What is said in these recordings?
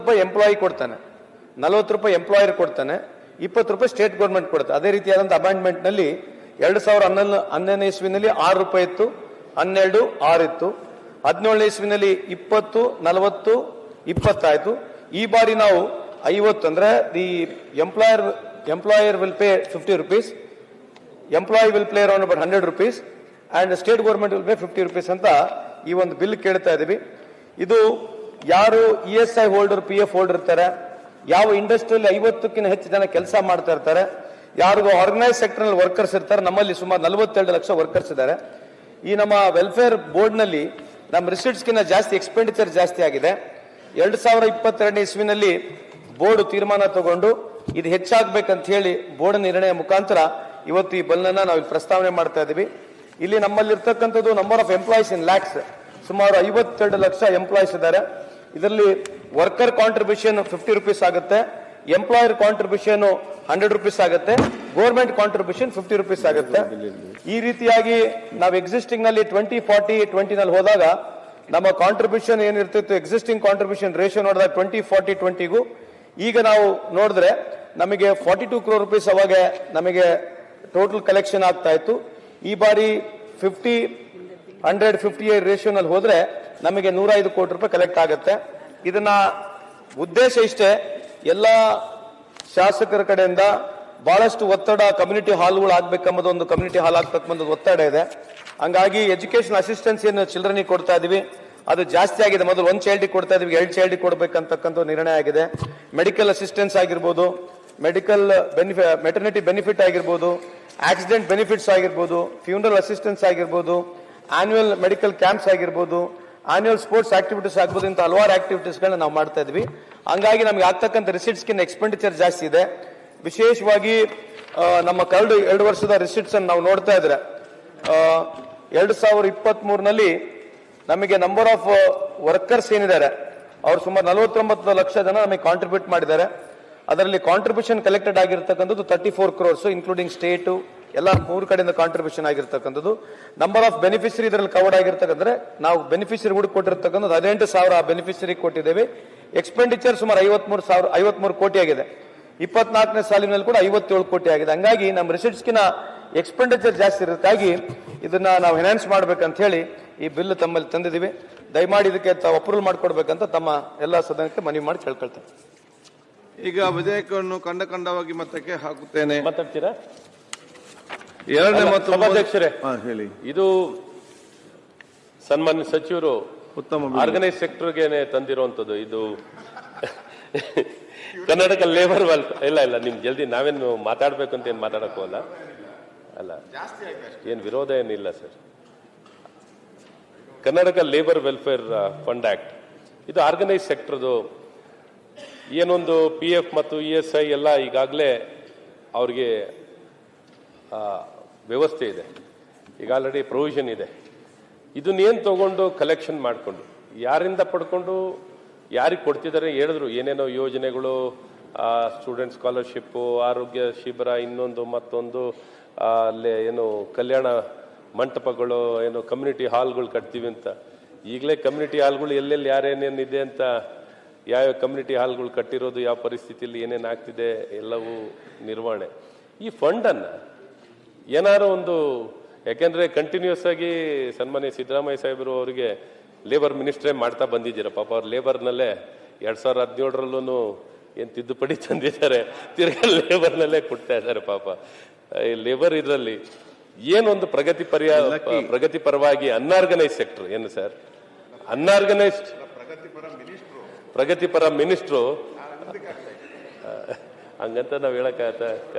ರೂಪಾಯಿ ಎಂಪ್ಲಾಯಿ ಕೊಡ್ತಾನೆ, 40 ರೂಪಾಯಿ ಎಂಪ್ಲಾಯರ್ ಕೊಡ್ತಾನೆ, 20 ರೂಪಾಯಿ ಸ್ಟೇಟ್ ಗೌರ್ಮೆಂಟ್ ಕೊಡುತ್ತೆ. ಅದೇ ರೀತಿಯಾದಂಥ ಅಪಾಯಿಂಟ್ಮೆಂಟ್ ನಲ್ಲಿ 2011ನೇ ಇಸ್ವಿನಲ್ಲಿ 6 ರೂಪಾಯಿ ಇತ್ತು, 12 6 ಇತ್ತು, 17ನೇ ಇಸ್ವಿನಲ್ಲಿ 20 40 20 ಆಯ್ತು. ಈ ಬಾರಿ ನಾವು 50 ಅಂದ್ರೆ the employer will pay 50 rupees, employee will play around about 100 rupees and state government will pay 50 rupees ಅಂತ ಈ ಒಂದು ಬಿಲ್ ಕೇಳ್ತಾ ಇದೀವಿ. ಇದು ಯಾರು ESI ಹೋಲ್ಡರ್, PF ಹೋಲ್ಡರ್ ಇರ್ತಾರೆ, ಯಾವ ಇಂಡಸ್ಟ್ರಿಯಲ್ಲಿ 50ಕ್ಕಿಂತ ಹೆಚ್ಚು ಜನ ಕೆಲಸ ಮಾಡ್ತಾ ಇರ್ತಾರೆ, ಯಾರಿಗೂ ಆರ್ಗನೈಸ್ ಸೆಕ್ಟರ್ ನಲ್ಲಿ ವರ್ಕರ್ಸ್ ಇರ್ತಾರೆ, ನಮ್ಮಲ್ಲಿ ಸುಮಾರು 42 ಲಕ್ಷ ವರ್ಕರ್ಸ್ ಇದ್ದಾರೆ. ಈ ನಮ್ಮ ವೆಲ್ಫೇರ್ ಬೋರ್ಡ್ ನಲ್ಲಿ ನಮ್ಮ ರಿಸಿಟ್ಸ್ಗಿಂತ ಜಾಸ್ತಿ ಎಕ್ಸ್ಪೆಂಡಿಚರ್ ಜಾಸ್ತಿ ಆಗಿದೆ. 2022ನೇ ಇಸ್ವಿನಲ್ಲಿ ಬೋರ್ಡ್ ತೀರ್ಮಾನ ತಗೊಂಡು ಇದು ಹೆಚ್ಚಾಗಬೇಕಂತ ಹೇಳಿ ಬೋರ್ಡ್ ನಿರ್ಣಯ ಮುಖಾಂತರ ಇವತ್ತು ಈ ಬಿಲ್ ಅನ್ನ ನಾವು ಪ್ರಸ್ತಾವನೆ ಮಾಡ್ತಾ ಇದೀವಿ. ಇಲ್ಲಿ ನಮ್ಮಲ್ಲಿ ಇರ್ತಕ್ಕಂಥದ್ದು ನಂಬರ್ ಆಫ್ ಎಂಪ್ಲಾಯೀಸ್ ಇನ್ ಲ್ಯಾಕ್ಸ್, ಸುಮಾರು 52 ಲಕ್ಷ ಎಂಪ್ಲಾಯೀಸ್ ಇದ್ದಾರೆ. ಇದರಲ್ಲಿ ವರ್ಕರ್ ಕಾಂಟ್ರಿಬ್ಯೂಷನ್ 50 rupees ಆಗುತ್ತೆ, ಎಂಪ್ಲಾಯರ್ ಕಾಂಟ್ರಿಬ್ಯೂಷನ್ 100 rupees ಆಗುತ್ತೆ, ಗೌರ್ಮೆಂಟ್ ಕಾಂಟ್ರಿಬ್ಯೂಷನ್ 50 rupees ಆಗುತ್ತೆ. ಈ ರೀತಿಯಾಗಿ ನಾವು ಎಕ್ಸಿಸ್ಟಿಂಗ್ ನಲ್ಲಿ 20-40-20 ನಲ್ಲಿ ಹೋದಾಗ ನಮ್ಮ ಕಾಂಟ್ರಿಬ್ಯೂಷನ್ ಏನಿರ್ತಿತ್ತು, ಎಕ್ಸಿಸ್ಟಿಂಗ್ ಕಾಂಟ್ರಿಬ್ಯೂಷನ್ ರೇಷಿಯೋ ನೋಡಿದಾಗ 20-40-20ಗೂ ಈಗ ನಾವು ನೋಡಿದ್ರೆ ನಮಗೆ 42 crore rupees ಅವಾಗ ನಮಗೆ ಟೋಟಲ್ ಕಲೆಕ್ಷನ್ ಆಗ್ತಾ ಇತ್ತು. ಈ ಬಾರಿ 50-100-58 ರೇಷಿಯೋನಲ್ಲಿ ಹೋದ್ರೆ ನಮಗೆ 105 ಕೋಟಿ ರೂಪಾಯಿ ಕಲೆಕ್ಟ್ ಆಗುತ್ತೆ. ಇದನ್ನ ಉದ್ದೇಶ ಇಷ್ಟೇ, ಎಲ್ಲ ಶಾಸಕರ ಕಡೆಯಿಂದ ಬಹಳಷ್ಟು ಒತ್ತಡ, ಕಮ್ಯುನಿಟಿ ಹಾಲ್ಗಳು ಆಗ್ಬೇಕೆಂಬುದು ಒಂದು ಕಮ್ಯುನಿಟಿ ಹಾಲ್ ಆಗ್ತಕ್ಕಂಥ ಒತ್ತಡ ಇದೆ. ಹಂಗಾಗಿ ಎಜುಕೇಶನ್ ಅಸಿಸ್ಟೆನ್ಸ್ ಏನು ಚಿಲ್ಡ್ರನ್ ಕೊಡ್ತಾ ಇದೀವಿ ಅದು ಜಾಸ್ತಿ ಆಗಿದೆ. ಮೊದಲು 1 child ಕೊಡ್ತಾ ಇದೀವಿ, 2 child ಕೊಡ್ಬೇಕಂತಕ್ಕಂಥ ನಿರ್ಣಯ ಆಗಿದೆ. ಮೆಡಿಕಲ್ ಅಸಿಸ್ಟೆನ್ಸ್ ಆಗಿರ್ಬೋದು, ಮೆಡಿಕಲ್ ಮೆಟರ್ನಿಟಿ ಬೆನಿಫಿಟ್ ಆಗಿರ್ಬೋದು, ಆಕ್ಸಿಡೆಂಟ್ ಬೆನಿಫಿಟ್ಸ್ ಆಗಿರ್ಬೋದು, ಫ್ಯೂನರಲ್ ಅಸಿಸ್ಟೆನ್ಸ್ ಆಗಿರ್ಬೋದು, ಆನ್ಯುವಲ್ ಮೆಡಿಕಲ್ ಕ್ಯಾಂಪ್ಸ್ ಆಗಿರ್ಬೋದು, ಆನ್ಯುವಲ್ ಸ್ಪೋರ್ಟ್ಸ್ ಆಕ್ಟಿವಿಟೀಸ್ ಆಗ್ಬೋದು, ಇಂಥ ಹಲವಾರು ಆಕ್ಟಿವಿಟೀಸ್ಗಳನ್ನ ನಾವು ಮಾಡ್ತಾ ಇದ್ವಿ. ಹಂಗಾಗಿ ನಮಗೆ ಆಗ್ತಕ್ಕಂಥ ರಿಸಿಟ್ಸ್ಗಿಂತ ಎಕ್ಸ್ಪೆಂಡಿಚರ್ ಜಾಸ್ತಿ ಇದೆ. ವಿಶೇಷವಾಗಿ ನಮ್ಮ ಕಳೆದ 2 ವರ್ಷದ ರಿಸಿಟ್ಸ್ ಅನ್ನು ನಾವು ನೋಡ್ತಾ ಇದ್ರೆ 2023ನಲ್ಲಿ ನಮಗೆ ನಂಬರ್ ಆಫ್ ವರ್ಕರ್ಸ್ ಏನಿದ್ದಾರೆ ಅವ್ರು ಸುಮಾರು 49 ಲಕ್ಷ ಜನ ನಮಗೆ ಕಾಂಟ್ರಿಬ್ಯೂಟ್ ಮಾಡಿದ್ದಾರೆ. ಅದರಲ್ಲಿ ಕಾಂಟ್ರಿಬ್ಯೂಷನ್ ಕಲೆಕ್ಟೆಡ್ ಆಗಿರ್ತಕ್ಕಂಥದ್ದು 34 crores ಇನ್ಕ್ಲೂಡಿಂಗ್ ಸ್ಟೇಟು ಎಲ್ಲ 3 ಕಡೆಯಿಂದ ಕಾಂಟ್ರಿಬ್ಯೂಷನ್ ಆಗಿರ್ತಕ್ಕಂಥದ್ದು. ನಂಬರ್ ಆಫ್ ಬೆನಿಫಿಷರಿ ಇದರಲ್ಲಿ ಕವರ್ಡ್ ಆಗಿರ್ತಕ್ಕಂದ್ರೆ ನಾವು ಬೆನಿಫಿಷರಿ ಕೂಡ ಕೊಟ್ಟಿರ್ತಕ್ಕಂಥದ್ದು 18,000 ಬೆನಿಫಿಷರಿ ಕೊಟ್ಟಿದ್ದೇವೆ. ಎಕ್ಸ್ಪೆಂಡಿಚರ್ ಸುಮಾರು 53 ಕೋಟಿ ಆಗಿದೆ. 24ನೇ ಸಾಲಿನಲ್ಲಿ ಕೂಡ 57 ಕೋಟಿ ಆಗಿದೆ. ಹಂಗಾಗಿ ನಮ್ಮ ರಿಸಿಟ್ಸ್ಗಿನ ಎಕ್ಸ್ಪೆಂಡಿಚರ್ ಜಾಸ್ತಿ ಇರೋದಕ್ಕಾಗಿ ಇದನ್ನ ನಾವು ಎನ್ಹಾನ್ಸ್ ಮಾಡ್ಬೇಕಂತ ಹೇಳಿ ಈ ಬಿಲ್ ತಮ್ಮಲ್ಲಿ ತಂದಿದ್ದೀವಿ. ದಯಮಾಡಿ ಇದಕ್ಕೆ ಅಪ್ರೂವಲ್ ಮಾಡ್ಕೊಡ್ಬೇಕಂತ ತಮ್ಮ ಎಲ್ಲ ಸದನಕ್ಕೆ ಮನವಿ ಮಾಡಿ ಕೇಳ್ಕೊಳ್ತೇನೆ. ಈಗ ವಿಧೇಯಕವನ್ನು ಖಂಡವಾಗಿ ಮತಕ್ಕೆ ಹಾಕುತ್ತೇನೆ. ಮಾತಾಡ್ತೀರಾ? 2ನೇ ಮತ್ತು ಸಭಾಧ್ಯಕ್ಷರೇ, ಹೇಳಿ. ಇದು ಸನ್ಮಾನ್ಯ ಸಚಿವರು ಉತ್ತಮ ಆರ್ಗನೈಸ್ ಸೆಕ್ಟರ್ಗೆ ತಂದಿರುವಂತದ್ದು. ಇದು ಕರ್ನಾಟಕ ಲೇಬರ್ ವೆಲ್ಫೇರ್ ಇಲ್ಲ ನಿಮ್ ಜಲ್ದಿ ನಾವೇನು ಮಾತಾಡ್ಬೇಕು ಅಂತ ಏನ್ ಮಾತಾಡಕ್ ಹೋಗಲ್ಲ ಅಲ್ಲ, ಏನ್ ವಿರೋಧ ಏನಿಲ್ಲ sir. Karnataka labour welfare fund act ಇದು ಆರ್ಗನೈಸ್ ಸೆಕ್ಟರ್ದು ಏನೊಂದು PF ಮತ್ತು ESI ಎಲ್ಲ ಈಗಾಗಲೇ ಅವ್ರಿಗೆ ವ್ಯವಸ್ಥೆ ಇದೆ, ಈಗ ಆಲ್ರೆಡಿ ಪ್ರೊವಿಷನ್ ಇದೆ. ಇದನ್ನೇನು ತಗೊಂಡು ಕಲೆಕ್ಷನ್ ಮಾಡಿಕೊಂಡು ಯಾರಿಂದ ಪಡ್ಕೊಂಡು ಯಾರಿಗೆ ಕೊಡ್ತಿದ್ದಾರೆ ಹೇಳಿದ್ರು, ಏನೇನೋ ಯೋಜನೆಗಳು, ಸ್ಟೂಡೆಂಟ್ ಸ್ಕಾಲರ್ಶಿಪ್ಪು, ಆರೋಗ್ಯ ಶಿಬಿರ, ಇನ್ನೊಂದು ಮತ್ತೊಂದು, ಅಲ್ಲೇ ಏನು ಕಲ್ಯಾಣ ಮಂಟಪಗಳು, ಏನು ಕಮ್ಯುನಿಟಿ ಹಾಲ್ಗಳು ಕಟ್ತೀವಿ ಅಂತ. ಈಗಲೇ ಕಮ್ಯುನಿಟಿ ಹಾಲ್ಗಳು ಎಲ್ಲೆಲ್ಲಿ ಯಾರೇನೇನಿದೆ ಅಂತ, ಯಾವ್ಯಾವ ಕಮ್ಯುನಿಟಿ ಹಾಲ್ಗಳು ಕಟ್ಟಿರೋದು, ಯಾವ ಪರಿಸ್ಥಿತಿಯಲ್ಲಿ ಏನೇನು ಆಗ್ತಿದೆ ಎಲ್ಲವೂ ನಿರ್ವಹಣೆ. ಈ ಫಂಡನ್ನು ಏನಾರು ಒಂದು, ಯಾಕೆಂದ್ರೆ ಕಂಟಿನ್ಯೂಸ್ ಆಗಿ ಸನ್ಮಾನ್ಯ ಸಿದ್ದರಾಮಯ್ಯ ಸಾಹೇಬರು ಅವರಿಗೆ ಲೇಬರ್ ಮಿನಿಸ್ಟ್ರೇ ಮಾಡ್ತಾ ಬಂದಿದ್ದೀರ. ಪಾಪ ಅವ್ರು ಲೇಬರ್ನಲ್ಲೇ 2017ರಲ್ಲೂ ಏನು ತಿದ್ದುಪಡಿ ತಂದಿದ್ದಾರೆ, ತಿರ್ಗಾ ಲೇಬರ್ನಲ್ಲೇ ಕೊಡ್ತಾ ಇದ್ದಾರೆ. ಪಾಪ ಈ ಲೇಬರ್ ಇದರಲ್ಲಿ ಏನೊಂದು ಪ್ರಗತಿಪರವಾಗಿ ಅನ್ಆರ್ಗನೈಸ್ ಸೆಕ್ಟರ್ ಏನು ಸರ್, ಅನ್ಆರ್ಗನೈಸ್ಡ್ ಪ್ರಗತಿಪರ ಮಿನಿಸ್ಟ್ರು ಹಂಗಂತ ನಾವು ಹೇಳಕ್ಕಾಗತ್ತ,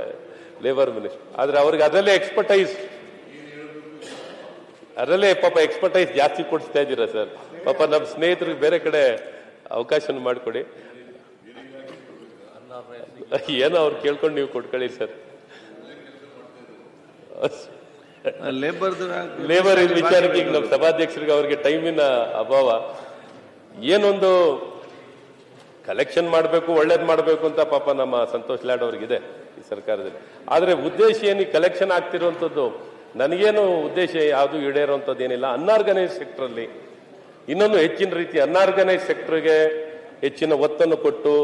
ಲೇಬರ್ ಮಿನಿಸ್ಟರ್. ಆದ್ರೆ ಅವ್ರಿಗೆ ಅದರಲ್ಲೇ ಪಾಪ ಎಕ್ಸ್ಪರ್ಟೈಸ್ ಜಾಸ್ತಿ ಕೊಡಿಸ್ತಾ ಇದ್ದೀರಾ ಸರ್. ಪಾಪ ನಮ್ಮ ಸ್ನೇಹಿತರಿಗೆ ಬೇರೆ ಕಡೆ ಅವಕಾಶ ಮಾಡಿಕೊಡಿ. ಏನೋ ಅವ್ರು ಕೇಳ್ಕೊಂಡು ನೀವು ಕೊಟ್ಕೊಳ್ಳಿ ಸರ್. ಲೇಬರ್ ವಿಚಾರಕ್ಕೆ ಈಗ ನಮ್ಮ ಸಭಾಧ್ಯಕ್ಷರಿಗೆ ಅವ್ರಿಗೆ ಟೈಮಿನ ಅಭಾವ. ಏನೊಂದು ಕಲೆಕ್ಷನ್ ಮಾಡಬೇಕು, ಒಳ್ಳೇದು ಮಾಡಬೇಕು ಅಂತ ಪಾಪ ನಮ್ಮ ಸಂತೋಷ್ ಲಾಡ್ ಅವ್ರಿಗಿದೆ ಈ ಸರ್ಕಾರದಲ್ಲಿ. ಆದ್ರೆ ಉದ್ದೇಶ ಏನು, ಕಲೆಕ್ಷನ್ ಆಗ್ತಿರುವಂಥದ್ದು ನನಗೇನು ಉದ್ದೇಶ ಯಾವುದು ಈಡೇರುವಂಥದ್ದು ಏನಿಲ್ಲ. ಅನ್ಆರ್ಗನೈಸ್ ಸೆಕ್ಟರ್ ಅಲ್ಲಿ ಇನ್ನೊಂದು ಹೆಚ್ಚಿನ ರೀತಿ ಅನ್ಆರ್ಗನೈಸ್ ಸೆಕ್ಟರ್ಗೆ ಹೆಚ್ಚಿನ ಒತ್ತನ್ನು ಕೊಟ್ಟು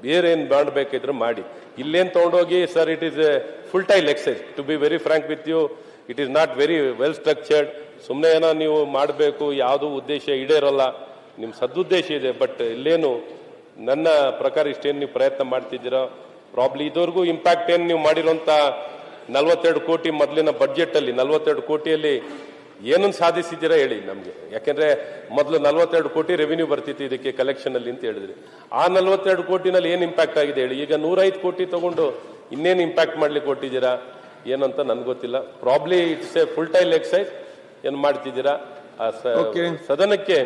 ಬೇರೆ ಏನು ಮಾಡಬೇಕಿದ್ರು ಮಾಡಿ. ಇಲ್ಲೇನು ತೊಗೊಂಡೋಗಿ sir it is a full time exercise. To be very frank with you, it is not very well structured. ಸುಮ್ಮನೆ ಏನೋ ನೀವು ಮಾಡಬೇಕು, ಯಾವುದೂ ಉದ್ದೇಶ ಈಡೇರಲ್ಲ, ನಿಮ್ಮ ಸದುದ್ದೇಶ ಇದೆ. ಬಟ್ ಇಲ್ಲೇನು ನನ್ನ ಪ್ರಕಾರ ಇಷ್ಟೇನು ನೀವು ಪ್ರಯತ್ನ ಮಾಡ್ತಿದ್ದೀರಾ, ಪ್ರಾಬ್ಲಿ ಇದುವರೆಗೂ ಇಂಪ್ಯಾಕ್ಟ್ ಏನು ನೀವು ಮಾಡಿರೋಂಥ 42 ಕೋಟಿ ಮೊದಲಿನ ಬಡ್ಜೆಟಲ್ಲಿ 42 ಕೋಟಿಯಲ್ಲಿ ಏನನ್ನು ಸಾಧಿಸಿದ್ದೀರಾ ಹೇಳಿ ನಮಗೆ. ಯಾಕೆಂದರೆ ಮೊದಲು 42 ಕೋಟಿ ರೆವಿನ್ಯೂ ಬರ್ತಿತ್ತು ಇದಕ್ಕೆ ಕಲೆಕ್ಷನಲ್ಲಿ ಅಂತ ಹೇಳಿದ್ರಿ. ಆ 42 ಕೋಟಿನಲ್ಲಿ ಏನು ಇಂಪ್ಯಾಕ್ಟ್ ಆಗಿದೆ ಹೇಳಿ. ಈಗ 105 ಕೋಟಿ ತಗೊಂಡು ಇನ್ನೇನು ಇಂಪ್ಯಾಕ್ಟ್ ಮಾಡ್ಲಿಕ್ಕೆ ಕೊಟ್ಟಿದ್ದೀರಾ ಏನಂತ ನನ್ಗೆ ಗೊತ್ತಿಲ್ಲ. Probably it's a full time exercise ಏನು ಮಾಡ್ತಿದ್ದೀರಾ ಸದನಕ್ಕೆ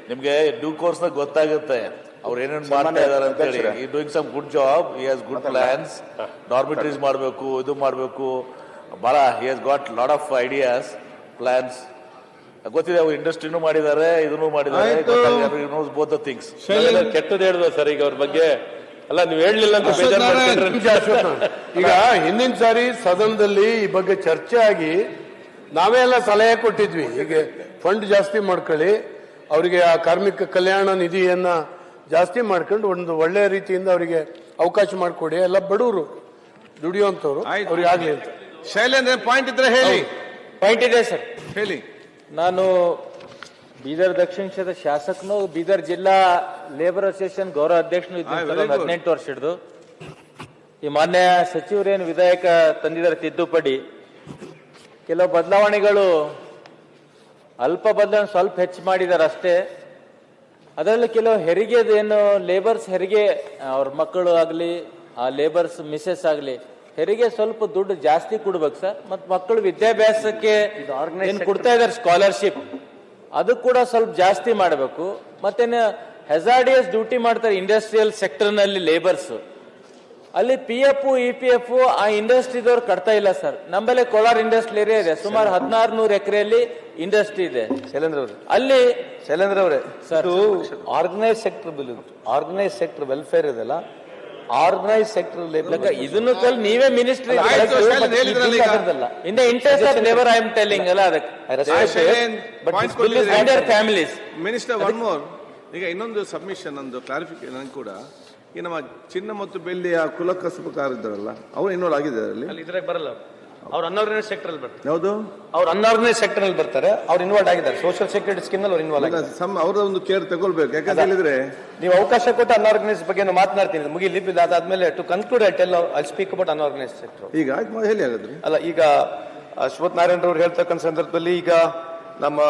ನಿಮ್ಗೆ ಡ್ಯೂ ಕೋರ್ಸ್ ನ ಗೊತ್ತಾಗುತ್ತೆ ಅವ್ರು ಏನೇನು ಮಾಡ್ತಾ ಇದಾರೆ ಅಂತ ಹೇಳಿ. ಈ doing some good job, he has good plans, dormitories ಮಾಡಬೇಕು, ಇದು ಮಾಡಬೇಕು, ಬಹಳ he has got lot of ideas, plans ಗೊತ್ತಿದೆ. ಅವ್ರು ಇಂಡಸ್ಟ್ರಿನೂ ಮಾಡಿದ್ದಾರೆ, ಇದನ್ನು ಮಾಡಿದ್ದಾರೆ, ನೋಸ್ ಬೋತ್ ದ ಥಿಂಗ್ಸ್. ಕೆಟ್ಟದ್ದು ಹೇಳಿದ್ರು ಸರ್ ಈಗ ಅವ್ರ ಬಗ್ಗೆ. ಅಲ್ಲ ನೀವು ಹೇಳಲಿಲ್ಲ ಅಂತ ಈಗ ಹಿಂದಿನ ಸಾರಿ ಸದನದಲ್ಲಿ ಈ ಬಗ್ಗೆ ಚರ್ಚೆ ಆಗಿ ನಾವೇ ಎಲ್ಲ ಸಲಹೆ ಕೊಟ್ಟಿದ್ವಿ. ಹೀಗೆ ಫಂಡ್ ಜಾಸ್ತಿ ಮಾಡ್ಕೊಳ್ಳಿ, ಅವರಿಗೆ ಆ ಕಾರ್ಮಿಕ ಕಲ್ಯಾಣ ನಿಧಿಯನ್ನ ಜಾಸ್ತಿ ಮಾಡ್ಕೊಂಡು ಒಂದು ಒಳ್ಳೆಯ ರೀತಿಯಿಂದ ಅವರಿಗೆ ಅವಕಾಶ ಮಾಡಿಕೊಡಿ. ಎಲ್ಲ ಬಡವರು ದುಡಿಯುವಂತವ್ರು ಅವ್ರಿಗೆ ಆಗ್ಲಿ ಅಂತ. ಶೈಲೇಂದ್ರ ಪಾಯಿಂಟ್ ಇದ್ರೆ ಹೇಳಿ. ಪಾಯಿಂಟ್ ಇದೆ ಸರ್, ಹೇಳಿ. ನಾನು ಬೀದರ್ ದಕ್ಷಿಣ ಕ್ಷೇತ್ರ ಶಾಸಕನು, ಬೀದರ್ ಜಿಲ್ಲಾ ಲೇಬರ್ ಅಸೋಸಿಯೇಷನ್ ಗೌರವ ಅಧ್ಯಕ್ಷನು ಇದ್ದೀನಿ 18 ವರ್ಷ ಹಿಡಿದು. ಈ ಮಾನ್ಯ ಸಚಿವರೇನು ವಿಧೇಯಕ ತಂದಿದ್ದಾರೆ ತಿದ್ದುಪಡಿ, ಕೆಲವು ಬದಲಾವಣೆಗಳು ಅಲ್ಪ ಬದಲಾವಣೆ ಸ್ವಲ್ಪ ಹೆಚ್ಚು ಮಾಡಿದ್ದಾರೆ ಅಷ್ಟೇ. ಅದರಲ್ಲಿ ಕೆಲವು ಹೆರಿಗೆದೇನು ಲೇಬರ್ಸ್ ಹೆರಿಗೆ ಅವ್ರ ಮಕ್ಕಳು ಆಗಲಿ ಆ ಲೇಬರ್ಸ್ ಮಿಸಸ್ ಆಗಲಿ ಹೆರಿಗೆ ಸ್ವಲ್ಪ ದುಡ್ಡು ಜಾಸ್ತಿ ಕೊಡ್ಬೇಕು ಸರ್. ಮತ್ತು ಮಕ್ಕಳು ವಿದ್ಯಾಭ್ಯಾಸಕ್ಕೆ ಏನು ಕೊಡ್ತಾ ಇದ್ದಾರೆ ಸ್ಕಾಲರ್ಶಿಪ್, ಅದು ಕೂಡ ಸ್ವಲ್ಪ ಜಾಸ್ತಿ ಮಾಡಬೇಕು. ಮತ್ತೇನು ಹೆಜಾರ್ಡಿಯಸ್ ಡ್ಯೂಟಿ ಮಾಡ್ತಾರೆ ಇಂಡಸ್ಟ್ರಿಯಲ್ ಸೆಕ್ಟರ್ನಲ್ಲಿ ಲೇಬರ್ಸ್, ಅಲ್ಲಿ PF EPF ಆ ಇಂಡಸ್ಟ್ರಿದವ್ರು ಕಟ್ತಾ ಇಲ್ಲ ಸರ್. ನಮ್ಮಲ್ಲಿ ಕೋಲಾರ ಇಂಡಸ್ಟ್ರಿಯಲ್ ಏರಿಯಾ ಇದೆ, ಸುಮಾರು 1600 ಎಕರೆಯಲ್ಲಿ ಇಂಡಸ್ಟ್ರಿ ಇದೆ. ಅಲ್ಲಿ ಶೈಲೇಂದ್ರ ಅವರೇ, sir organise sector bill, organise sector welfare ಇದೆಲ್ಲ, ಆರ್ಗನೈಸ್ ಸೆಕ್ಟರ್ ಲೇಬರ್ ಇದನ್ನು ಕಲ್ ನೀವೇ ministry in the interest of labour I am telling ಅಲ್ಲ ಅದಕ್ಕೆ ಫ್ಯಾಮಿಲೀಸ್. ಮಿನಿಸ್ಟರ್ ಒನ್ ಮೋರ್, ಈಗ ಇನ್ನೊಂದು ಸಬ್ಮಿಷನ್, ಒಂದು ಕ್ಲಾರಿಫಿಕೇಶನ್ ಕೂಡ. ಈ ನಮ್ಮ ಚಿನ್ನ ಮತ್ತು ಬೆಳ್ಳಿಯ ಕುಲಕಸಬುಕಾರ ಇದ್ದಾರಲ್ಲ, ಅವರು ಇನ್ವಾಲ್ವ್ ಆಗಿದ್ದಾರೆ ಅಲ್ಲಿ ಇದ್ರಾಗ ಬರಲ್ಲ. ಅವ್ರು ಅನ್ಆರ್ಗನೈಸ್ ಸೆಕ್ಟರ್ ಅಲ್ಲಿ ಬರ್ತಾರೆ. ಯಾವುದು? ಅವ್ರು ಅನ್ಆರ್ಗನೈಸ್ ಸೆಕ್ಟರ್ ಅಲ್ಲಿ ಬರ್ತಾರೆ, ಅವ್ರು ಇನ್ವಾಲ್ವ್ ಆಗಿದ್ದಾರೆ. ಸೋಷಿಯಲ್ ಸೆಕ್ಯೂರಿಟಿ ಸ್ಕೀಮ್ ನಲ್ಲಿ ಅವ್ರು ಇನ್ವಾಲ್ವ್ ಆಗಿದ್ದಾರೆ. ಅವರ ಒಂದು ಕೇರ್ ತಗೊಳ್ಬೇಕು. ಯಾಕಂತ ಹೇಳಿದ್ರೆ ನೀವು ಅವಕಾಶ ಕೊಟ್ಟು ಅನ್ಆರ್ಗನೈಸ್ ಬಗ್ಗೆ ಮಾತನಾಡ್ತೀನಿ, ಮುಗಿಲಿ. ಅದಾದ್ಮೇಲೆ to conclude I speak about unorganised sector. ಈಗ ಹೇಳಿ ಹಾಗಾದ್ರೆ. ಅಲ್ಲ, ಈಗ ಅಶ್ವಥ್ ನಾರಾಯಣ ಅವ್ರು ಹೇಳ್ತಕ್ಕಂಥ ಸಂದರ್ಭದಲ್ಲಿ, ಈಗ ನಮ್ಮ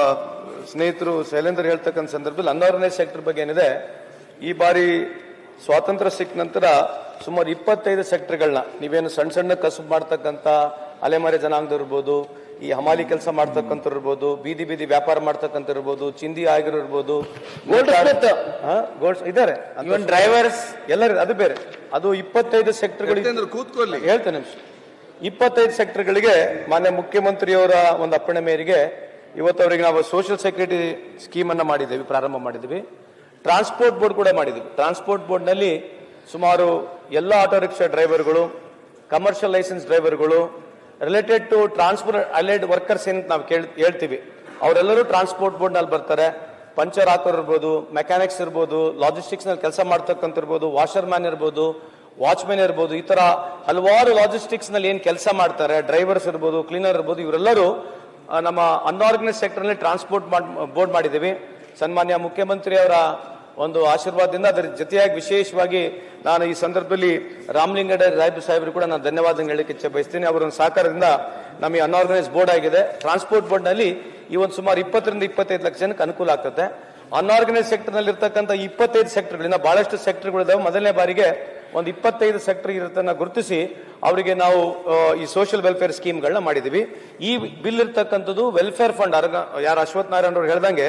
ಸ್ನೇಹಿತರು ಶೈಲೇಂದ್ರ ಹೇಳ್ತಕ್ಕಂಥ ಸಂದರ್ಭದಲ್ಲಿ ಅನ್ಆರ್ಗನೈಸ್ ಸೆಕ್ಟರ್ ಬಗ್ಗೆ ಏನಿದೆ, ಈ ಬಾರಿ ಸ್ವಾತಂತ್ರ್ಯ ಸಿಕ್ಕ ನಂತರ ಸುಮಾರು 25 ಸೆಕ್ಟರ್ಗಳನ್ನ, ನೀವೇನು ಸಣ್ಣ ಸಣ್ಣ ಕಸುಬು ಮಾಡ್ತಕ್ಕಂಥ ಅಲೆಮಾರಿ ಜನಾಂಗ ಇರ್ಬೋದು, ಈ ಹಮಾಲಿ ಕೆಲಸ ಮಾಡ್ತಕ್ಕಂಥ ಇರ್ಬೋದು, ಬೀದಿ ಬೀದಿ ವ್ಯಾಪಾರ ಮಾಡ್ತಕ್ಕಂಥ ಇರ್ಬೋದು, ಚಿಂದಿ ಆಗಿರ್ಬೋದು, ಇದಾರೆ ಡ್ರೈವರ್ಸ್ ಎಲ್ಲರೂ, ಅದು ಬೇರೆ. ಅದು 25 ಸೆಕ್ಟರ್ಗಳಿಗೆ ಕೂತ್ಕೊಳ್ಳಿ ಹೇಳ್ತೇನೆ ನಿಮಿಷ. 25 ಸೆಕ್ಟರ್ಗಳಿಗೆ ಮಾನ್ಯ ಮುಖ್ಯಮಂತ್ರಿಯವರ ಒಂದು ಅಪ್ಪಣೆ ಮೇರೆಗೆ ಇವತ್ತು ಅವರಿಗೆ ನಾವು ಸೋಷಿಯಲ್ ಸೆಕ್ಯೂರಿಟಿ ಸ್ಕೀಮ್ ಅನ್ನ ಮಾಡಿದ್ದೀವಿ, ಪ್ರಾರಂಭ ಮಾಡಿದ್ವಿ. ಟ್ರಾನ್ಸ್ಪೋರ್ಟ್ ಬೋರ್ಡ್ ಕೂಡ ಮಾಡಿದ್ವಿ. ಟ್ರಾನ್ಸ್ಪೋರ್ಟ್ ಬೋರ್ಡ್ ನಲ್ಲಿ ಸುಮಾರು ಎಲ್ಲ ಆಟೋ ರಿಕ್ಷಾ ಡ್ರೈವರ್ಗಳು, ಕಮರ್ಷಿಯಲ್ ಲೈಸೆನ್ಸ್ ಡ್ರೈವರ್ಗಳು, related to transport allied workers ಏನ್ ನಾವು ಹೇಳ್ತೀವಿ, ಅವರೆಲ್ಲರೂ ಟ್ರಾನ್ಸ್ಪೋರ್ಟ್ ಬೋರ್ಡ್ ನಲ್ಲಿ ಬರ್ತಾರೆ. ಪಂಚರ್ ಹಾಕೋರ್ ಇರ್ಬೋದು, ಮೆಕ್ಯಾನಿಕ್ಸ್ ಇರ್ಬೋದು, ಲಾಜಿಸ್ಟಿಕ್ಸ್ ನಲ್ಲಿ ಕೆಲಸ ಮಾಡ್ತಕ್ಕಂಥ ಇರ್ಬೋದು, ವಾಷರ್ ಮ್ಯಾನ್ ಇರ್ಬೋದು, ವಾಚ್ಮೆನ್ ಇರ್ಬೋದು, ಈ ತರ ಹಲವಾರು ಲಾಜಿಸ್ಟಿಕ್ಸ್ ನಲ್ಲಿ ಏನ್ ಕೆಲಸ ಮಾಡ್ತಾರೆ, ಡ್ರೈವರ್ಸ್ ಇರ್ಬೋದು, ಕ್ಲೀನರ್ ಇರ್ಬೋದು, ಇವರೆಲ್ಲರೂ ನಮ್ಮ ಅನ್ಆರ್ಗನೈಸ್ ಸೆಕ್ಟರ್ ನಲ್ಲಿ ಟ್ರಾನ್ಸ್ಪೋರ್ಟ್ ಬೋರ್ಡ್ ಮಾಡಿದ್ದೀವಿ. ಸನ್ಮಾನ್ಯ ಮುಖ್ಯಮಂತ್ರಿಯವರ ಒಂದು ಆಶೀರ್ವಾದದಿಂದ ಅದರ ಜೊತೆಯಾಗಿ ವಿಶೇಷವಾಗಿ ನಾನು ಈ ಸಂದರ್ಭದಲ್ಲಿ ರಾಮಲಿಂಗಡೆ ಸಾಹೇಬರು ಕೂಡ ನಾನು ಧನ್ಯವಾದ ಹೇಳಲಿಕ್ಕೆ ಇಚ್ಛೆ ಬಯಸ್ತೀನಿ. ಅವರ ಸಹಕಾರದಿಂದ ನಮಗೆ ಅನ್ಆರ್ಗನೈಸ್ ಬೋರ್ಡ್ ಆಗಿದೆ. ಟ್ರಾನ್ಸ್ಪೋರ್ಟ್ ಬೋರ್ಡ್ ನಲ್ಲಿ ಈ ಒಂದು ಸುಮಾರು 20 ರಿಂದ 25 ಲಕ್ಷ ಜನಕ್ಕೆ ಅನುಕೂಲ ಆಗ್ತದೆ. ಅನ್ಆರ್ಗನೈಸ್ ಸೆಕ್ಟರ್ ನಲ್ಲಿ ಇರ್ತಕ್ಕಂಥ 25 ಸೆಕ್ಟರ್ಗಳಿಂದ ಬಹಳಷ್ಟು ಸೆಕ್ಟರ್ಗಳಿದಾವೆ. ಮೊದಲನೇ ಬಾರಿಗೆ ಒಂದು 25 ಸೆಕ್ಟರ್ ಇರುತ್ತನ್ನ ಗುರುತಿಸಿ ಅವರಿಗೆ ನಾವು ಈ ಸೋಷಿಯಲ್ ವೆಲ್ಫೇರ್ ಸ್ಕೀಮ್ಗಳನ್ನ ಮಾಡಿದೀವಿ. ಈ ಬಿಲ್ ಇರ್ತಕ್ಕಂಥದ್ದು ವೆಲ್ಫೇರ್ ಫಂಡ್. ಯಾರು ಅಶ್ವಥ್ ನಾರಾಯಣ ಅವರು ಹೇಳ್ದಂಗೆ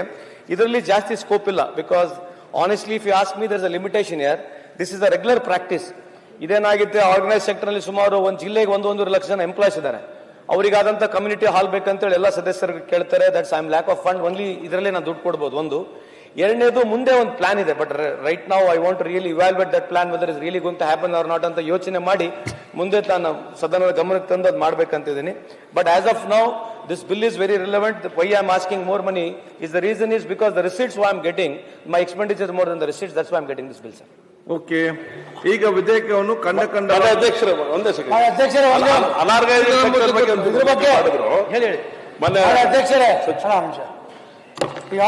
ಇದರಲ್ಲಿ ಜಾಸ್ತಿ ಸ್ಕೋಪ್ ಇಲ್ಲ. Because honestly if you ask me, there is a limitation here. This is a regular practice. ಇದೇನಾಗುತ್ತೆ, ಆರ್ಗನೈಸ್ ಸೆಕ್ಟರ್ ನಲ್ಲಿ ಸುಮಾರು ಒಂದು ಜಿಲ್ಲೆಗೆ 1.5 ಲಕ್ಷ ಜನ ಎಂಪ್ಲಾಯ್ಸ್ ಇದ್ದಾರೆ. ಅವರಿಗಾದಂತ ಕಮ್ಯುನಿಟಿ ಹಾಲ್ ಬೇಕಂತೇಳಿ ಎಲ್ಲ ಸದಸ್ಯರಿಗೆ ಕೇಳ್ತಾರೆ. That's I am lack of fund. Only ಇದರಲ್ಲೇ ನಾನು ದುಡ್ಡು ಕೊಡ್ಬೋದು. ಒಂದು ಎರಡನೇದು ಮುಂದೆ ಒಂದು ಪ್ಲಾನ್ ಇದೆ, ಬಟ್ ರೈಟ್ ನಾವು I want really evaluate that plan whether is really going to happen or not ಅಂತ ಯೋಚನೆ ಮಾಡಿ ಮುಂದೆ ನಾನು ಸದನದ ಗಮನಕ್ಕೆ ತಂದು ಅದು ಮಾಡ್ಬೇಕಂತಿದ್ದೀನಿ. But as of now this bill is very relevant. Why I am asking more money is the reason is because the receipts why I am getting, my expenditure is more than the receipts, that's why I am getting this bill, sir. Okay, ಈಗ ವಿಧೇಯಕವನ್ನು ಕಂಡ ಅಧ್ಯಕ್ಷರೇ ಒಂದೇ second ಅಧ್ಯಕ್ಷರೇ ಹೇಳಿ ಅಧ್ಯಕ್ಷರೇ ಈಗ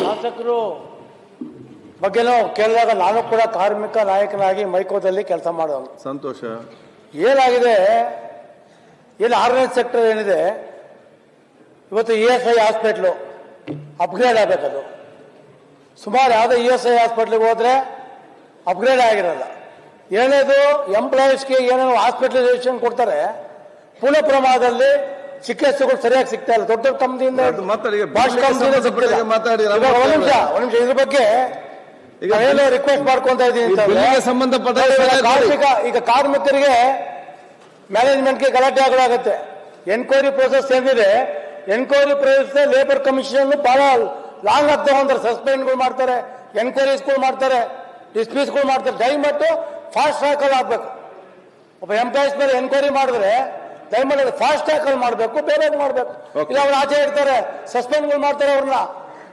ಶಾಸಕರು ಬಗ್ಗೆನೂ ಕೇಳಿದಾಗ ನಾನು ಕೂಡ ಕಾರ್ಮಿಕ ನಾಯಕನಾಗಿ ಮೈಕೋದಲ್ಲಿ ಕೆಲಸ ಮಾಡೋನು. ಸಂತೋಷ. ಏನಾಗಿದೆ, ಏನು ಆರ್ಗನೈಸ್ ಸೆಕ್ಟರ್ ಏನಿದೆ ಇವತ್ತು ESI ಹಾಸ್ಪಿಟ್ಲು ಅಪ್ಗ್ರೇಡ್ ಆಗಬೇಕದು. ಸುಮಾರು ಯಾವುದೇ ESI ಹಾಸ್ಪಿಟ್ಲಿಗೆ ಹೋದ್ರೆ ಅಪ್ಗ್ರೇಡ್ ಆಗಿರಲ್ಲ. ಏನೇದು ಎಂಪ್ಲಾಯೀಸ್ಗೆ ಏನೇನು ಹಾಸ್ಪಿಟಲೈಸೇಷನ್ ಕೊಡ್ತಾರೆ, ಪೂರ್ಣ ಪ್ರಮಾಣದಲ್ಲಿ ಚಿಕಿತ್ಸೆಗಳು ಸರಿಯಾಗಿ ಸಿಗ್ತಾ ಇಲ್ಲ. ದೊಡ್ಡ ದೊಡ್ಡ ಕಂಪ್ನಿಯಿಂದ ನಿಮಿಷ ಇದ್ರ ಬಗ್ಗೆ ಏನು ರಿಕ್ವೆಸ್ಟ್ ಮಾಡ್ಕೊಂತ ಇದ್ದೀನಿ. ಸಂಬಂಧಪಟ್ಟ ಈಗ ಕಾರ್ಮಿಕರಿಗೆ ಮ್ಯಾನೇಜ್ಮೆಂಟ್ಗೆ ಗಲಾಟೆ ಆಗುತ್ತೆ. ಎನ್ಕ್ವೈರಿ ಪ್ರೋಸೆಸ್ ಏನಿದೆ, ಎನ್ಕ್ವೈರಿ ಪ್ರೋಸೆಸ್ ಲೇಬರ್ ಕಮಿಷನ್ ಬಹಳ ಲಾಂಗ್ ಆಗ್ತಾ ಹೋದ್ರೆ ಸಸ್ಪೆಂಡ್ಗಳು ಮಾಡ್ತಾರೆ, ಎನ್ಕ್ವೈರೀಸ್ಗಳು ಮಾಡ್ತಾರೆ, ಡಿಸ್ಮಿಸ್ಗಳು ಮಾಡ್ತಾರೆ. ದಯಮಾಟ್ಟು ಫಾಸ್ಟ್ ಟ್ರ್ಯಾಕ್ ಅಲ್ಲಿ ಆಗ್ಬೇಕು. ಒಬ್ಬ ಎಂಪ್ಲಾಯೀಸ್ ಮೇಲೆ ಎನ್ಕ್ವೈರಿ ಮಾಡಿದ್ರೆ ದಯಮಾಡಿ ಫಾಸ್ಟ್ ಟ್ರ್ಯಾಕ್ ಅಲ್ಲಿ ಮಾಡಬೇಕು, ಬೇರೆ ಮಾಡಬೇಕು. ಇಲ್ಲ ಅವ್ರು ಆಚೆ ಇಡ್ತಾರೆ, ಸಸ್ಪೆಂಡ್ಗಳು ಮಾಡ್ತಾರೆ ಅವ್ರನ್ನ.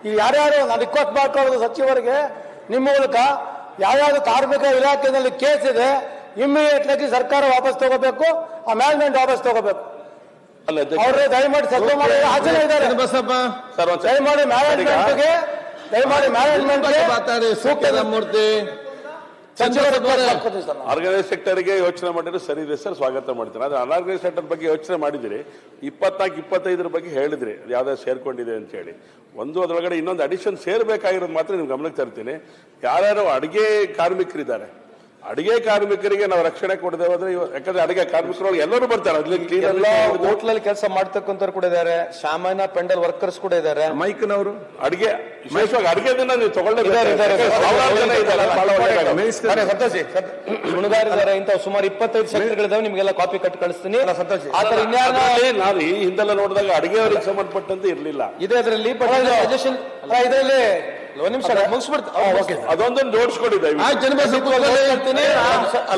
ಈ ಯಾರ್ಯಾರು ನಾನು ರಿಕ್ವೆಸ್ಟ್ ಮಾಡ್ಕೊಳ್ಳೋದು ಸಚಿವರಿಗೆ ನಿಮ್ಮ ಮೂಲಕ, ಯಾವ್ಯಾವ್ದು ಕಾರ್ಮಿಕ ಇಲಾಖೆಯಲ್ಲಿ ಕೇಸ್ ಇದೆ ಇಮ್ಮಿಡಿಯೇಟ್ ಆಗಿ ಸರ್ಕಾರ ವಾಪಸ್ ತಗೋಬೇಕು, ಆ ಮ್ಯಾನೇಜ್ಮೆಂಟ್ ವಾಪಸ್ ತಗೋಬೇಕು. ಅವ್ರೆ ದಯಮಾಡಿ ಸತ್ಯ ಮಾಡಿ ಆಚರಣೆ ಇದ್ದಾರೆ. ದಯಮಾಡಿ ಮ್ಯಾನೇಜ್ಮೆಂಟ್ಗೆ ಮೂರ್ತಿ ಆರ್ಗನೈಸ್ ಸೆಕ್ಟರ್ಗೆ ಯೋಚನೆ ಮಾಡಿದ್ರೆ ಸರಿ ಇದೆ ಸರ್, ಸ್ವಾಗತ ಮಾಡ್ತೀನಿ. ಆದ್ರೆ ಅನಾರ್ಗನೈಸ್ ಸೆಕ್ಟರ್ ಬಗ್ಗೆ ಯೋಚನೆ ಮಾಡಿದಿರಿ, 24-25 ಬಗ್ಗೆ ಹೇಳಿದ್ರಿ ಯಾವ್ದಾದ್ರು ಸೇರ್ಕೊಂಡಿದೆ ಅಂತ ಹೇಳಿ. ಅದರೊಳಗಡೆ ಇನ್ನೊಂದು ಅಡಿಷನ್ ಸೇರ್ಬೇಕಾಗಿರೋದು ಮಾತ್ರ ನಿಮ್ಗೆ ಗಮನಕ್ಕೆ ತರ್ತೀನಿ. ಯಾರ್ಯಾರು ಅಡಿಗೆ ಕಾರ್ಮಿಕರಿದ್ದಾರೆ, ಅಡಿಗೆ ಕಾರ್ಮಿಕರಿಗೆ ನಾವು ರಕ್ಷಣೆ ಕೊಡದೆ ಹೋದ್ರೆ, ಯಾಕಂದ್ರೆ ಅಡಿಗೆ ಕಾರ್ಮಿಕರೊಳಗೆ ಎಲ್ಲರೂ ಬರ್ತಾರೆ, ಎಲ್ಲ ಹೋಟ್ಲಲ್ಲಿ ಕೆಲಸ ಮಾಡ್ತಕ್ಕಂಥವ್ರು ಕೂಡ ಇದ್ದಾರೆ, ಸಾಮಾನ್ಯ ಪೆಂಡಲ್ ವರ್ಕರ್ಸ್ ಕೂಡ ಇದ್ದಾರೆ, ಮೈಕ್ನವರು ಅಡಿಗೆ ವಿಶೇಷವಾಗಿ ಅಡಿಗೆದನ್ನ ನೀವು ತಗೊಳ್ಳೇಬೇಕು. ಹುಣಗಾರಿದ್ದಾರೆ ಇಂಥ ಸುಮಾರು 25 ಸೆಕ್ಟರ್ಗಳಿದಾವೆ. ನಿಮ್ಗೆಲ್ಲ ಕಾಪಿ ಕಟ್ಟು ಕಳಿಸ್ತೀನಿ. ನಾನು ಈ ಹಿಂದೆಲ್ಲ ನೋಡಿದಾಗ ಅಡಿಗೆಯವರಿಗೆ ಸಂಬಂಧಪಟ್ಟಂತೆ ಇರ್ಲಿಲ್ಲ ಇದೆ ಅದರಲ್ಲಿ. ಇದರಲ್ಲಿ ಒಂದು ನಿಮಿಷ ಮುಗಿಸ್ಬಿಡ್ತೀನಿ, ಅದೊಂದನ್ನು ಜೋಡಿಸ್ಕೊಂಡಿದ್ದೇವೆ.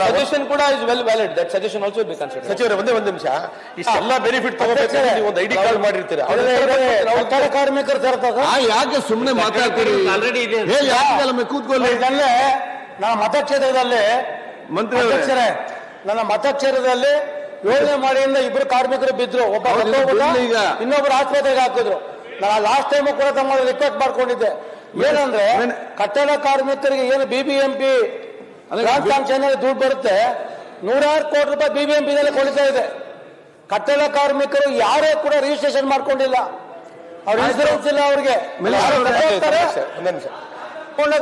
ಸಜೆಷನ್ ಕೂಡ is well valid. That suggestion also be consider. ಸಚಿವರೇ ಒಂದೇ ಒಂದು ನಿಮಿಷ, ಇಷ್ಟೆಲ್ಲ ಬೆನಿಫಿಟ್ ತಗೋಬೇಕಾದ್ರೆ ನೀವು ಒಂದು ID ಕಾರ್ಡ್ ಮಾಡಿರ್ತೀರಾ, ಕಾರ್ಮಿಕರು ಯಾಕೆ ಸುಮ್ಮನೆ ಮಾತಾಡ್ತೀರಿ? ಆಲ್ರೆಡಿ ಇದೆ, ಕೂತ್ಕೊಳ್ಳಿ. ನನ್ನ ಮತಕ್ಷೇತ್ರದಲ್ಲಿ ಮಂತ್ರಿ ನನ್ನ ಮತಕ್ಷೇತ್ರದಲ್ಲಿ 7ನೇ ಮಾಡಿಯಿಂದ 2 ಕಾರ್ಮಿಕರು ಬಿದ್ರು, ಒಬ್ಬ ಇನ್ನೊಬ್ರು ಆಸ್ಪತ್ರೆಗೆ ಹಾಕಿದ್ರು. ನಾನು ಲಾಸ್ಟ್ ಟೈಮ್ ಕೂಡ ತಮ್ಮ ರಿಕ್ವೆಸ್ಟ್ ಮಾಡ್ಕೊಂಡಿದ್ದೆ. ಏನಂದ್ರೆ ಕಟ್ಟಡ ಕಾರ್ಮಿಕರಿಗೆ ಏನು BBMP ಸ್ಯಾಂಕ್ಷನ್ ದುಡ್ಡು ಬರುತ್ತೆ, 100 ಕೋಟಿ ರೂಪಾಯಿ BBMP ನಲ್ಲಿ ಕೊಡ್ತಾ ಇದೆ. ಕಟ್ಟಡ ಕಾರ್ಮಿಕರು ಯಾರೇ ಕೂಡ ರಿಜಿಸ್ಟ್ರೇಷನ್ ಮಾಡ್ಕೊಂಡಿಲ್ಲ, ಅವ್ರ ಇನ್ಸೂರೆನ್ಸ್ ಇಲ್ಲ ಅವ್ರಿಗೆ.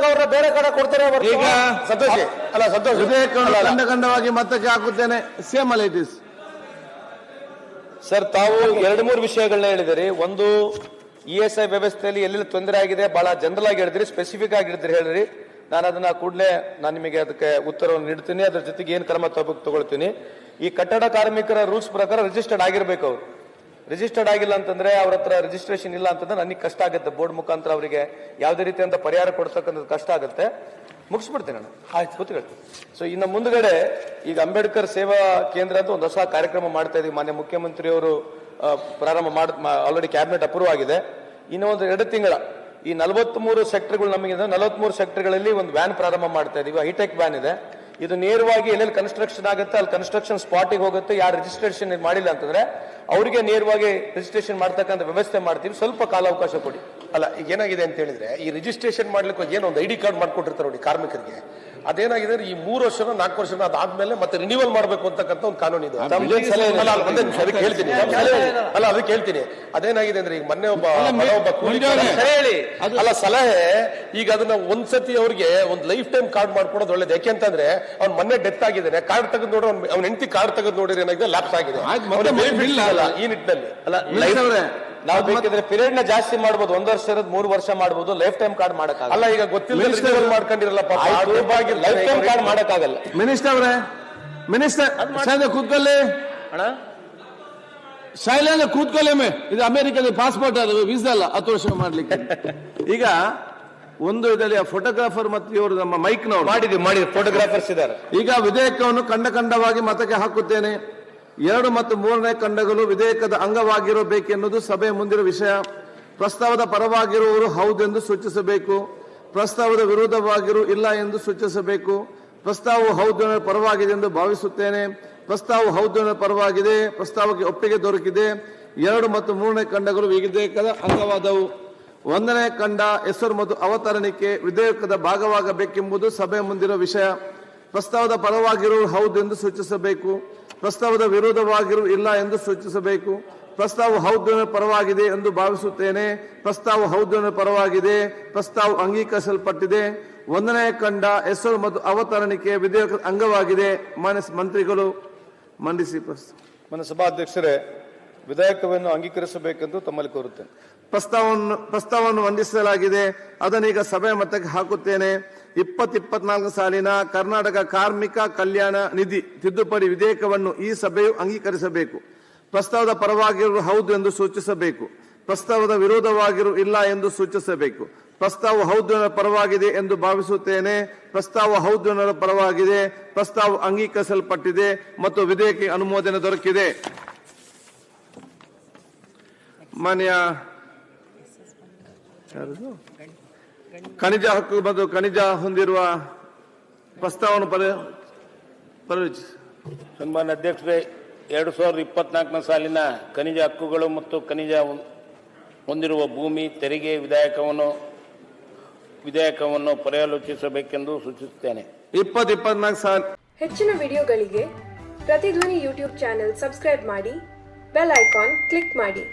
ಅವ್ರ ಬೇರೆ ಕಡೆ ಕೊಡ್ತಾರೆ. ಈಗ ಸಂತೋಷ್ ಅಲ್ಲ, ಸಂತೋಷ್ ಖಂಡವಾಗಿ ಮತಕ್ಕೆ ಹಾಕುತ್ತೇನೆ. ಸೇಮ್ ಅಲ್ಲ ಇಟ್ ಇಸ್ ಸರ್. ತಾವು 2-3 ವಿಷಯಗಳನ್ನ ಹೇಳಿದಿರಿ. ಒಂದು, ESI ವ್ಯವಸ್ಥೆಯಲ್ಲಿ ಎಲ್ಲೆಲ್ಲಿ ತೊಂದರೆ ಆಗಿದೆ ಬಹಳ ಜನರಲ್ ಆಗಿ ಹೇಳಿದ್ರಿ, ಸ್ಪೆಸಿಫಿಕ್ ಆಗಿ ಹೇಳಿದ್ರಿ. ನಾನು ಅದನ್ನ ಕೂಡಲೇ ನಿಮಗೆ ಅದಕ್ಕೆ ಉತ್ತರವನ್ನು ನೀಡ್ತೀನಿ. ಅದ್ರ ಜೊತೆಗೆ ಏನು ಕ್ರಮ ತಗೊಳ್ತೀನಿ. ಈ ಕಟ್ಟಡ ಕಾರ್ಮಿಕರ ರೂಲ್ಸ್ ಪ್ರಕಾರ ರಿಜಿಸ್ಟರ್ಡ್ ಆಗಿರ್ಬೇಕು. ಅವರು ರಿಜಿಸ್ಟರ್ಡ್ ಆಗಿಲ್ಲ ಅಂತಂದ್ರೆ, ಅವ್ರ ಹತ್ರ ರಿಜಿಸ್ಟ್ರೇಷನ್ ಇಲ್ಲ ಅಂತಂದ್ರೆ ನನಗೆ ಕಷ್ಟ ಆಗುತ್ತೆ. ಬೋರ್ಡ್ ಮುಖಾಂತರ ಅವರಿಗೆ ಯಾವುದೇ ರೀತಿಯಂತ ಪರಿಹಾರ ಕೊಡ್ತಕ್ಕಂಥದ್ದು ಕಷ್ಟ ಆಗುತ್ತೆ. ಮುಗಿಸ್ಬಿಡ್ತೀನಿ ನಾನು, ಆಯ್ತು ಕೂತ್ಕೊಳ್ತೀನಿ. ಸೊ ಇನ್ನು ಮುಂದ್ಗಡೆ ಈಗ ಅಂಬೇಡ್ಕರ್ ಸೇವಾ ಕೇಂದ್ರ ಅಂತ ಒಂದು ಹೊಸ ಕಾರ್ಯಕ್ರಮ ಮಾಡ್ತಾ ಇದೀವಿ. ಮಾನ್ಯ ಮುಖ್ಯಮಂತ್ರಿಯವರು ಪ್ರಾರಂಭ ಆಲ್ರೆಡಿ ಕ್ಯಾಬಿನೆಟ್ ಅಪ್ರೂವ್ ಆಗಿದೆ. ಇನ್ನು ಒಂದು 2 ತಿಂಗಳ ಈ 43 ಸೆಕ್ಟರ್ಗಳು ನಮಗೆ 43 ಸೆಕ್ಟರ್ಗಳಲ್ಲಿ ಒಂದು ವ್ಯಾನ್ ಪ್ರಾರಂಭ ಮಾಡ್ತಾ ಇದೀವಿ. ಹೈಟೆಕ್ ವ್ಯಾನ್ ಇದೆ. ಇದು ನೇರವಾಗಿ ಎಲ್ಲೆಲ್ಲಿ ಕನ್ಸ್ಟ್ರಕ್ಷನ್ ಆಗುತ್ತೆ ಅಲ್ಲಿ ಕನ್ಸ್ಟ್ರಕ್ಷನ್ ಸ್ಪಾಟಿಗೆ ಹೋಗುತ್ತೆ. ಯಾರು ರಿಜಿಸ್ಟ್ರೇಷನ್ ಮಾಡಿಲ್ಲ ಅಂತಂದ್ರೆ ಅವರಿಗೆ ನೇರವಾಗಿ ರಿಜಿಸ್ಟ್ರೇಷನ್ ಮಾಡ್ತಕ್ಕಂಥ ವ್ಯವಸ್ಥೆ ಮಾಡ್ತೀವಿ. ಸ್ವಲ್ಪ ಕಾಲಾವಕಾಶ ಕೊಡಿ. ಅಲ್ಲ, ಈಗ ಏನಾಗಿದೆ ಅಂತ ಹೇಳಿದ್ರೆ, ಈ ರಿಜಿಸ್ಟ್ರೇಷನ್ ಮಾಡ್ಲಿಕ್ಕೆ ಏನೋ ಒಂದು ID ಕಾರ್ಡ್ ಮಾಡ್ಕೊಟ್ಟಿರ್ತಾರೆ ನೋಡಿ ಕಾರ್ಮಿಕರಿಗೆ. ಅದೇನಾಗಿದೆ ಈ 3 ವರ್ಷ 4 ವರ್ಷ ಅದಾದ್ಮೇಲೆ ಮತ್ತೆ ರಿನ್ಯೂವಲ್ ಮಾಡಬೇಕು ಅಂತಕ್ಕಂಥ ಒಂದು ಕಾನೂನು ಇದೆ. ಅದಕ್ಕೆ ಹೇಳ್ತೀನಿ. ಅದೇನಾಗಿದೆ ಅಂದ್ರೆ, ಈಗ ಮೊನ್ನೆ ಒಬ್ಬ ಹೇಳಿ ಅಲ್ಲ ಸಲಹೆ, ಈಗ ಅದನ್ನ ಒಂದ್ಸತಿ ಅವ್ರಿಗೆ ಒಂದು ಲೈಫ್ ಟೈಮ್ ಕಾರ್ಡ್ ಮಾಡ್ಕೊಡೋದು ಒಳ್ಳೇದು. ಯಾಕೆಂತಂದ್ರೆ ಅವ್ನು ಮೊನ್ನೆ ಡೆತ್ ಆಗಿದ್ದಾನೆ, ಕಾರ್ಡ್ ತೆಗೆದು ನೋಡ್ರೆ ಅವ್ನ ಹೆಂಡತಿ ಕಾರ್ಡ್ ತೆಗೆದು ನೋಡಿದ್ರೆ ಏನಾಗಿದೆ, ಲ್ಯಾಪ್ಸ್ ಆಗಿದೆ. ಈ ನಿಟ್ಟಿನಲ್ಲಿ ನಾವು ಬೇಕಿದ್ರೆ ಪೀರಿಯಡ್ ನ ಜಾಸ್ತಿ ಮಾಡಬಹುದು. 1 ವರ್ಷ ಇರೋದು 3 ವರ್ಷ ಮಾಡಬಹುದು. ಲೈಫ್ ಟೈಮ್ ಕಾರ್ಡ್ ಮಾಡಕ್ಕಾಗಲ್ಲ. ಅಲ್ಲ, ಈಗ ಗೊತ್ತಿಲ್ಲ ಮಾಡ್ಕೊಂಡಿರಲ್ಲ, ಲೈಫ್ ಟೈಮ್ ಕಾರ್ಡ್ ಮಾಡಕ್ಕಾಗಲ್ಲ. ಮಿನಿಸ್ಟರ್ ಅವರೇ, ಮಿನಿಸ್ಟರ್ ಕೂತ್ಕೊಳ್ಳಿ ಅಣ್ಣ, ಶೈಲೇಂದ್ರ ಕೂತ್ಕೊಳ್ಳಿ. ಇದು ಅಮೆರಿಕದ ಪಾಸ್ಪೋರ್ಟ್, ಅದು ವೀಸಾ ಅಲ್ಲ 10 ವರ್ಷ ಮಾಡ್ಲಿಕ್ಕೆ. ಈಗ ಒಂದು ಇದರಲ್ಲಿ ಆ ಫೋಟೋಗ್ರಾಫರ್ ಮತ್ತು ಇವರು ನಮ್ಮ ಮೈಕ್ನವರು ಮಾಡಿದ್ವಿ ಫೋಟೋಗ್ರಾಫರ್ಸ್ ಇದ್ದಾರೆ. ಈಗ ವಿಧೇಯಕವನ್ನು ಖಂಡವಾಗಿ ಮತಕ್ಕೆ ಹಾಕುತ್ತೇನೆ. 2 ಮತ್ತು 3ನೇ ಖಂಡಗಳು ವಿಧೇಯಕದ ಅಂಗವಾಗಿರಬೇಕೆನ್ನುವುದು ಸಭೆ ಮುಂದಿರುವ ವಿಷಯ. ಪ್ರಸ್ತಾವದ ಪರವಾಗಿರುವವರು ಹೌದೆಂದು ಸೂಚಿಸಬೇಕು. ಪ್ರಸ್ತಾವದ ವಿರೋಧವಾಗಿರು ಇಲ್ಲ ಎಂದು ಸೂಚಿಸಬೇಕು. ಪ್ರಸ್ತಾವವು ಹೌದು ಪರವಾಗಿದೆ ಎಂದು ಭಾವಿಸುತ್ತೇನೆ. ಪ್ರಸ್ತಾವವು ಹೌದು ಪರವಾಗಿದೆ. ಪ್ರಸ್ತಾವಕ್ಕೆ ಒಪ್ಪಿಗೆ ದೊರಕಿದೆ. 2 ಮತ್ತು 3ನೇ ಖಂಡಗಳು ವಿಧೇಯಕದ ಅಂಗವಾದವು. 1ನೇ ಖಂಡ ಹೆಸರು ಮತ್ತು ಅವತರಣಿಕೆ ವಿಧೇಯಕದ ಭಾಗವಾಗಬೇಕೆಂಬುದು ಸಭೆ ಮುಂದಿರುವ ವಿಷಯ. ಪ್ರಸ್ತಾವದ ಪರವಾಗಿರುವವರು ಹೌದು ಎಂದು ಸೂಚಿಸಬೇಕು. ಪ್ರಸ್ತಾವದ ವಿರೋಧವಾಗಿರು ಇಲ್ಲ ಎಂದು ಸೂಚಿಸಬೇಕು. ಪ್ರಸ್ತಾವ ಹೌದು ಪರವಾಗಿದೆ ಎಂದು ಭಾವಿಸುತ್ತೇನೆ. ಪ್ರಸ್ತಾವ ಹೌದು ಪರವಾಗಿದೆ. ಪ್ರಸ್ತಾವ ಅಂಗೀಕರಿಸಲ್ಪಟ್ಟಿದೆ. 1ನೇ ಖಂಡ ಹೆಸರು ಮತ್ತು ಅವತರಣಿಕೆ ವಿಧೇಯಕದ ಅಂಗವಾಗಿದೆ. ಮಾನ್ಯ ಮಂತ್ರಿಗಳು ಮಂಡಿಸಿ. ಮಾನ್ಯ ಸಭಾಧ್ಯಕ್ಷರೇ, ವಿಧೇಯಕವನ್ನು ಅಂಗೀಕರಿಸಬೇಕೆಂದು ತಮ್ಮಲ್ಲಿ ಕೋರುತ್ತೇನೆ. ಪ್ರಸ್ತಾವವನ್ನು ಮಂಡಿಸಲಾಗಿದೆ. ಅದನ್ನೀಗ ಸಭೆ ಮತಕ್ಕೆ ಹಾಕುತ್ತೇನೆ. 2024 ಸಾಲಿನ ಕರ್ನಾಟಕ ಕಾರ್ಮಿಕ ಕಲ್ಯಾಣ ನಿಧಿ ತಿದ್ದುಪಡಿ ವಿಧೇಯಕವನ್ನು ಈ ಸಭೆಯು ಅಂಗೀಕರಿಸಬೇಕು. ಪ್ರಸ್ತಾವದ ಪರವಾಗಿರು ಹೌದು ಎಂದು ಸೂಚಿಸಬೇಕು. ಪ್ರಸ್ತಾವದ ವಿರೋಧವಾಗಿರು ಇಲ್ಲ ಎಂದು ಸೂಚಿಸಬೇಕು. ಪ್ರಸ್ತಾವ ಹೌದು ಪರವಾಗಿದೆ ಎಂದು ಭಾವಿಸುತ್ತೇನೆ. ಪ್ರಸ್ತಾವ ಹೌದು ಪರವಾಗಿದೆ. ಪ್ರಸ್ತಾವ ಅಂಗೀಕರಿಸಲ್ಪಟ್ಟಿದೆ ಮತ್ತು ವಿಧೇಯಕ ಅನುಮೋದನೆ ದೊರಕಿದೆ. ಮಾನ್ಯ ಖನಿಜ ಹಕ್ಕು ಮತ್ತು ಖನಿಜ ಹೊಂದಿರುವ ಪ್ರಸ್ತಾವವನ್ನು ಪರಿಚಯಿಸಿ. ಸನ್ಮಾನ್ಯ ಅಧ್ಯಕ್ಷರೇ, 2024 ಸಾಲಿನ ಖನಿಜ ಹಕ್ಕುಗಳು ಮತ್ತು ಖನಿಜ ಹೊಂದಿರುವ ಭೂಮಿ ತೆರಿಗೆ ವಿಧೇಯಕವನ್ನು ಪರ್ಯಾಲೋಚಿಸಬೇಕೆಂದು ಸೂಚಿಸುತ್ತೇನೆ. 2024 ಸಾಲ. ಹೆಚ್ಚಿನ ವಿಡಿಯೋಗಳಿಗೆ ಪ್ರತಿಧ್ವನಿ ಯೂಟ್ಯೂಬ್ ಚಾನೆಲ್ ಸಬ್ಸ್ಕ್ರೈಬ್ ಮಾಡಿ, ಬೆಲ್ ಐಕಾನ್ ಕ್ಲಿಕ್ ಮಾಡಿ.